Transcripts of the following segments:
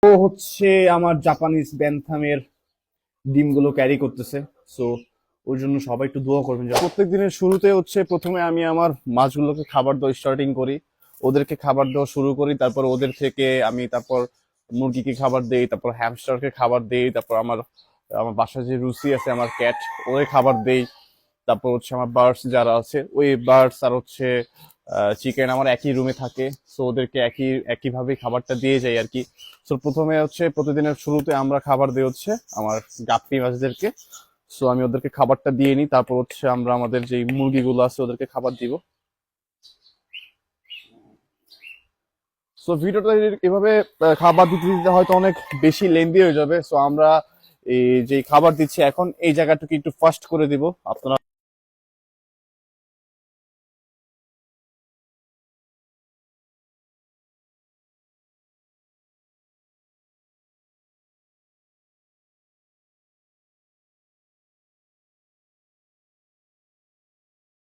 ও হচ্ছে আমার জাপানিজ ব্যান্থামের ডিমগুলো ক্যারি করতেছে। সো ওর জন্য সবাই একটু দোয়া করবেন। যে প্রত্যেক দিনের শুরুতে হচ্ছে প্রথমে আমি আমার মাছগুলোকে খাবার দেওয়া স্টার্টিং করি, ওদেরকে খাবার দেওয়া শুরু করি, তারপর ওদের থেকে আমি তারপর মুরগিকে খাবার দেই, তারপর হ্যামস্টারকে খাবার দেই, তারপর আমার আমার বাসায় যে রুসি আছে আমার ক্যাট, ওরে খাবার দেই। তারপর হচ্ছে আমার বার্ডস যারা আছে ওই বার্ডস আর হচ্ছে চিকেন আমার একই রুমে থাকে। সো ওদেরকে একইভাবে খাবারটা দিয়ে যাই আর কি। সো প্রথমে হচ্ছে প্রতিদিনের শুরুতে আমরা খাবার দিই হচ্ছে আমার গাপ্পি মাছদেরকে। সো আমি ওদেরকে খাবারটা দিয়ে নিই, তারপর হচ্ছে আমরা আমাদের যে মুরগিগুলো আছে ওদেরকে খাবার দিব। সো ভিডিওটা এভাবে খাবার দিতে দিতে হয়তো অনেক বেশি লেন্দি হয়ে যাবে। সো আমরা এই যে খাবার দিচ্ছি এখন এই জায়গাটুকু একটু ফাস্ট করে দিব আপনারা।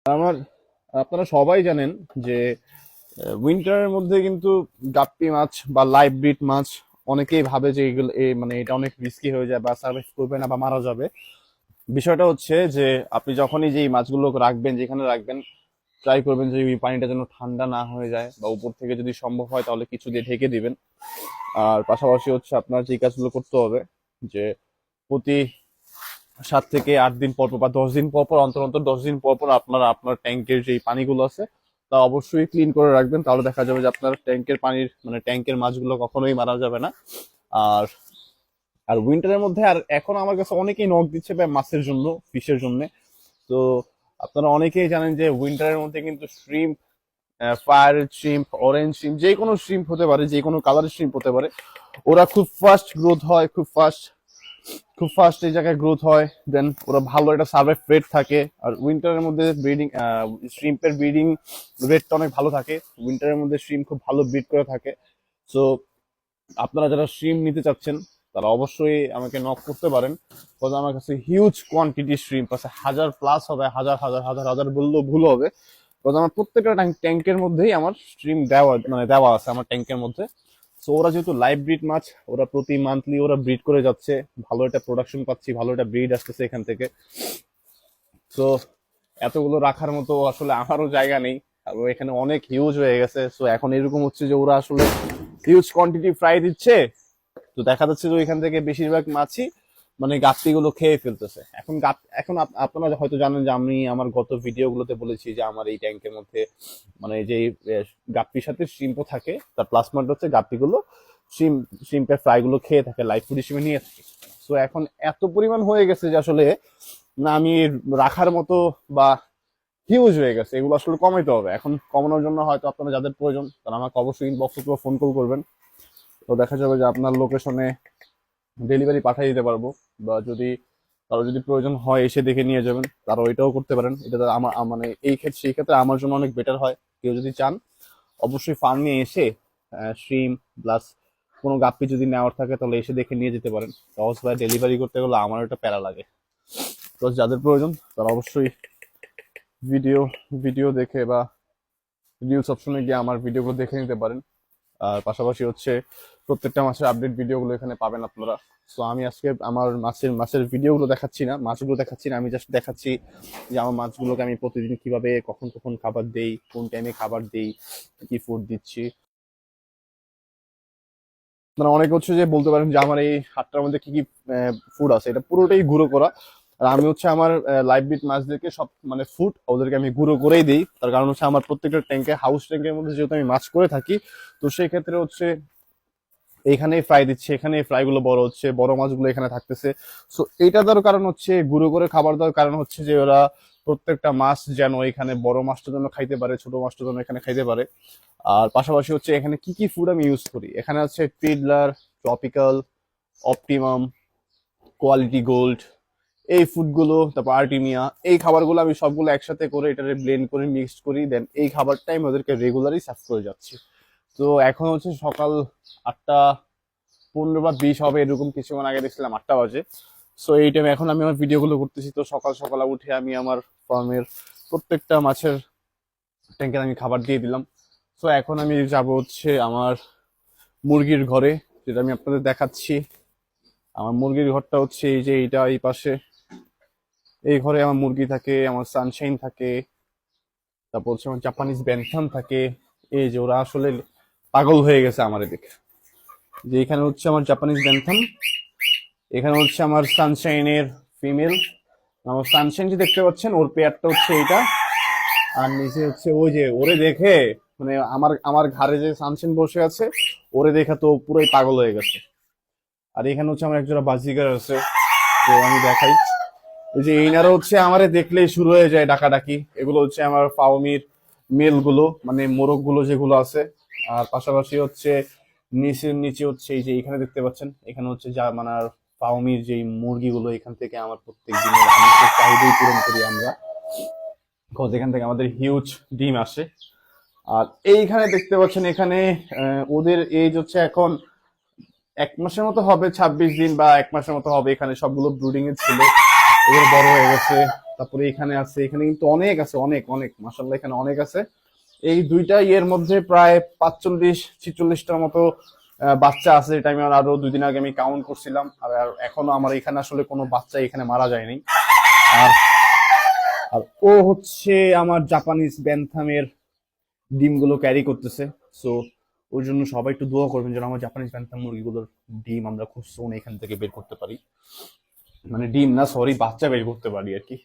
আমার আপনারা সবাই জানেন যে উইন্টারের মধ্যে কিন্তু গাপ্পি মাছ বা লাইভ ব্রিড মাছ অনেকেই ভাবে যে এগুলো মানে এটা অনেক রিস্কি হয়ে যায় বা সার্ভাইভ করবে না বা মারা যাবে। বিষয়টা হচ্ছে যে আপনি যখনই যে এই মাছগুলো রাখবেন, যেখানে রাখবেন ট্রাই করবেন যে ওই পানিটা যেন ঠান্ডা না হয়ে যায়, বা উপর থেকে যদি সম্ভব হয় তাহলে কিছু দিয়ে ঢেকে দিবেন। আর পাশাপাশি হচ্ছে আপনার যে কাজগুলো করতে হবে যে প্রতি 7 থেকে 8 দিন পর পর বা 10 দিন পর পর, অন্তর অন্তর 10 দিন পর পর আপনারা আপনার ট্যাঙ্কের যে পানিগুলো আছে তা অবশ্যই ক্লিন করে রাখবেন। তাহলে দেখা যাবে যে আপনার ট্যাঙ্কের পানির মানে ট্যাঙ্কের মাছগুলো কখনোই মারা যাবে না। আর আর উইন্টারের মধ্যে আর এখন আমার কাছে অনেকেই নক দিচ্ছে ভাই মাছের জন্য, ফিশের জন্য। তো আপনারা অনেকেই জানেন যে উইন্টারের মধ্যে কিন্তু shrimp, fire shrimp, orange shrimp, যে কোনো শ্রিম্প হতে পারে, যে কোনো কালারের শ্রিম্প হতে পারে, ওরা খুব ফাস্ট গ্রোথ হয়, খুব ফাস্ট এই জায়গায় গ্রোথ হয়। দেন ওরা ভালো একটা সার্ভাইভ রেট থাকে। আর উইন্টারের মধ্যে ব্রিডিং শ্রিম্পের ব্রিডিং রেটটা অনেক ভালো থাকে। উইন্টারের মধ্যে শ্রিম্প খুব ভালো ব্রিড করে থাকে। সো আপনারা যারা শ্রিম্প নিতে চাচ্ছেন তারা অবশ্যই আমাকে নক করতে পারেন। কারণ আমার কাছে হিউজ কোয়ান্টিটি শ্রিম্প আছে, 1000+ হবে, হাজার হাজার হাজার হাজার বললেও ভুল হবে। কারণ আমার প্রত্যেকটা ট্যাঙ্কের মধ্যেই আমার স্ট্রিম দেওয়া মানে দেওয়া আছে আমার ট্যাঙ্কের মধ্যে। সো ওরা যেহেতু লাইভ ব্রিড মাছ, ওরা প্রতি মান্থলি ওরা ব্রিড করে যাচ্ছে, ভালো একটা প্রোডাকশন পাচ্ছি, ভালো একটা ব্রিড আসতেছে এখান থেকে। সো এতগুলো রাখার মতো আসলে আমারও জায়গা নেই, আর এখানে অনেক হিউজ হয়ে গেছে। সো এখন এরকম হচ্ছে যে ওরা আসলে হিউজ কোয়ান্টিটি ফ্রাই দিচ্ছে। তো দেখা যাচ্ছে যে ওইখান থেকে বেশিরভাগ মাছই মানে গাপ্পি গুলো খেয়ে ফেলতেছে। এখন আপনারা হয়তো জানেন যে আমি আমার গত ভিডিও গুলোতে বলেছি যে আমার এই ট্যাঙ্কের মধ্যে মানে যে গাপ্পির সাথে শ্রিম্পও থাকে, তার প্লাস পয়েন্ট হচ্ছে গাপ্পি গুলো শ্রিম্পের ফ্রাই গুলো খেয়ে থাকে, লাইফ ফুড হিসেবে নিয়ে থাকে। তো এখন এত পরিমাণ হয়ে গেছে যে আসলে না আমি রাখার মতো বা হিউজ হয়ে গেছে, এগুলো আসলে কমাইতে হবে। এখন কমানোর জন্য হয়তো আপনারা যাদের প্রয়োজন তারা আমাকে অবশ্যই ইনবক্স অথবা ফোন কল করবেন। তো দেখা যাবে যে আপনার লোকেশনে ডেলিভারি পাঠিয়ে দিতে পারবো। বা যদি কারো যদি প্রয়োজন হয় এসে দেখে নিয়ে যাবেন, তারা ওইটাও করতে পারেন। এটা তো আমার মানে এই ক্ষেত্রে সেই ক্ষেত্রে আমার জন্য অনেক বেটার হয়। কেউ যদি চান অবশ্যই ফার্মে এসে শ্রিম প্লাস কোনো গাপ্পি যদি নেওয়ার থাকে তাহলে এসে দেখে নিয়ে যেতে পারেন। সহজ ভাই ডেলিভারি করতে গেলে আমার একটা প্যারা লাগে। তো যাদের প্রয়োজন তারা অবশ্যই ভিডিও ভিডিও দেখে বা রিলস অপশনে গিয়ে আমার ভিডিওগুলো দেখে নিতে পারেন। আর পাশাপাশি হচ্ছে প্রত্যেকটা মাসের আপডেট ভিডিওগুলো এখানে পাবেন আপনারা। সো আমি আজকে আমার মাছের ভিডিওগুলো দেখাচ্ছি না, মাছগুলো দেখাচ্ছি না, আমি জাস্ট দেখাচ্ছি যে আমার মাছগুলোকে আমি প্রতিদিন কিভাবে কখন কখন খাবার দেই, কোন টাইমে খাবার দেই, কি ফুড দিচ্ছি। আপনারা অনেকে হচ্ছে যে বলতে পারেন যে আমার এই হাটটার মধ্যে কি কি ফুড আছে, এটা পুরোটাই গুঁড়ো করা। আর আমি হচ্ছে আমার লাইভ বিট মাছদেরকে সব মানে ফুড ওদেরকে আমি গুঁড়ো করেই দিই। তার কারণ হচ্ছে আমার প্রত্যেকটা ট্যাঙ্কে হাউস ট্যাঙ্কের মধ্যে যেহেতু আমি মাছ করে থাকি, তো সেই ক্ষেত্রে হচ্ছে এইখানেই ফ্রাই দিচ্ছে, এখানে ফ্রাই গুলো বড় হচ্ছে, বড় মাছগুলো এখানে থাকতেছে। সো এইটা দেওয়ার কারণ হচ্ছে, গুঁড়ো করে খাবার দেওয়ার কারণ হচ্ছে যে ওরা প্রত্যেকটা মাছ যেন এখানে বড় মাছটা যেন খাইতে পারে, ছোট মাছটা যেন এখানে খাইতে পারে। আর পাশাপাশি হচ্ছে এখানে কি কি ফুড আমি ইউজ করি, এখানে আছে fiddler, tropical, optimum, quality gold, এই ফুডগুলো, তারপর আর্টিমিয়া, এই খাবারগুলো আমি সবগুলো একসাথে করে এটারে ব্লেন্ড করে মিক্সড করি। দেন এই খাবারটাই আমি ওদেরকে রেগুলারই সার্ভ করে যাচ্ছি। তো এখন হচ্ছে সকাল 8টা 15 বা 20 হবে, এরকম কিছুক্ষণ আগে দেখছিলাম 8টা বাজে। সো এই টাইমে এখন আমি আমার ভিডিওগুলো করতেছি। তো সকাল সকাল উঠে আমি আমার ফার্মের প্রত্যেকটা মাছের ট্যাঙ্কে আমি খাবার দিয়ে দিলাম। সো এখন আমি যাব হচ্ছে আমার মুরগির ঘরে, যেটা আমি আপনাদের দেখাচ্ছি। আমার মুরগির ঘরটা হচ্ছে এই যে এইটা, এই পাশে। এই ঘরে আমার মুরগি থাকে, আমার সানশাইন থাকে, তারপর হচ্ছে আমার জাপানিজ ব্যানথাম থাকে। এই যে ওরা আসলে পাগল হয়ে গেছে আমার এদিকে। যে এখানে হচ্ছে আমার জাপানিজ ব্যানথাম, এখানে হচ্ছে আমার সানশাইনের ফিমেল। আমার সানশাইন যে দেখতে পাচ্ছেন, ওর পেয়ারটা হচ্ছে এইটা। আর নিচে হচ্ছে ওই যে ওরে দেখে, মানে আমার আমার ঘাড়ে যে সানশাইন বসে আছে, ওরে দেখে তো পুরোই পাগল হয়ে গেছে। আর এখানে হচ্ছে আমার একজোড়া বাজিগার আছে, তো আমি দেখাই। এই যে এইনারা হচ্ছে আমারে দেখলেই শুরু হয়ে যায় ডাকাডাকি। এগুলো হচ্ছে আমার ফাউমির মেল গুলো, মানে মোরগ গুলো যেগুলো আছে। আর পাশাপাশি হচ্ছে নিচের নিচে হচ্ছে এই যে এখানে দেখতে পাচ্ছেন, এখানে হচ্ছে যা মানে ফাউমির যে মুরগিগুলো, এখান থেকে আমার প্রত্যেক দিনের আমিষের চাহিদাই পূরণ করি আমরা, বিকজ এখান থেকে আমাদের হিউজ ডিম আসে। আর এইখানে দেখতে পাচ্ছেন, এখানে ওদের এজ হচ্ছে এখন 1 মাসের মতো হবে, 26 দিন বা 1 মাসের মতো হবে। এখানে সবগুলো ব্রুডিং এ ছিল, এগুলো বড় হয়ে গেছে। তারপরে এখানে আছে, এখানে কিন্তু অনেক আছে, অনেক অনেক মাশাআল্লাহ, এখানে অনেক আছে। এই দুইটা ইয়ের মধ্যে প্রায় 45-46টার মতো বাচ্চা আছে। এটা আমি আরো 2 দিন আগে আমি কাউন্ট করছিলাম। আর এখনো আমার এখানে আসলে কোনো বাচ্চা এখানে মারা যায়নি। আর আর ও হচ্ছে আমার জাপানিজ ব্যানথামের ডিমগুলো ক্যারি করতেছে। সো ওর জন্য সবাই একটু দোয়া করবেন যেন আমার জাপানিজ ব্যান্থাম মুরগিগুলোর ডিম আমরা খুব সোন এখান থেকে বের করতে পারি। মানে ডিম না, সরি, বাচ্চা বের করতে পারি আর কি।